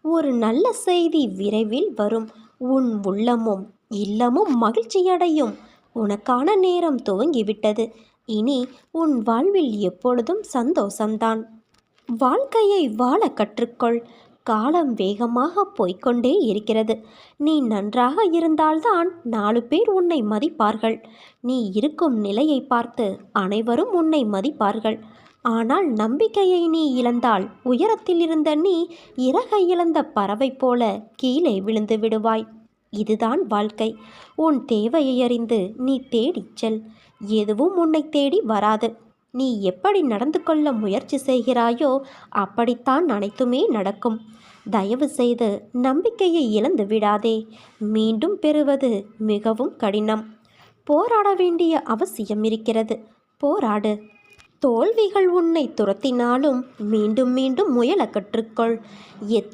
ஒரு நல்ல செய்தி விரைவில் வரும். உன் உள்ளமும் இல்லமும் மகிழ்ச்சியடையும். உனக்கான நேரம் துவங்கிவிட்டது. இனி உன் வாழ்வில் எப்பொழுதும் சந்தோஷம்தான். வாழ்க்கையை வாழ கற்றுக்கொள். காலம் வேகமாக போய்க்கொண்டே இருக்கிறது. நீ நன்றாக இருந்தால்தான் 4 பேர் உன்னை மதிப்பார்கள். நீ இருக்கும் நிலையை பார்த்து அனைவரும் உன்னை மதிப்பார்கள். ஆனால் நம்பிக்கையை நீ இழந்தால் உயரத்தில் இருந்த நீ இறகை இழந்த பறவை போல கீழே விழுந்து விடுவாய். இதுதான் வாழ்க்கை. உன் தேவையை அறிந்து நீ தேடிச் செல். எதுவும் உன்னை தேடி வராது. நீ எப்படி நடந்து கொள்ள முயற்சி செய்கிறாயோ அப்படித்தான் அனைத்துமே நடக்கும். தயவு செய்து நம்பிக்கையை இழந்து விடாதே. மீண்டும் பெறுவது மிகவும் கடினம். போராட வேண்டிய அவசியம் இருக்கிறது. போராடு. தோல்விகள் உன்னை துரத்தினாலும் மீண்டும் மீண்டும் முயல கற்றுக்கொள். எத்தனை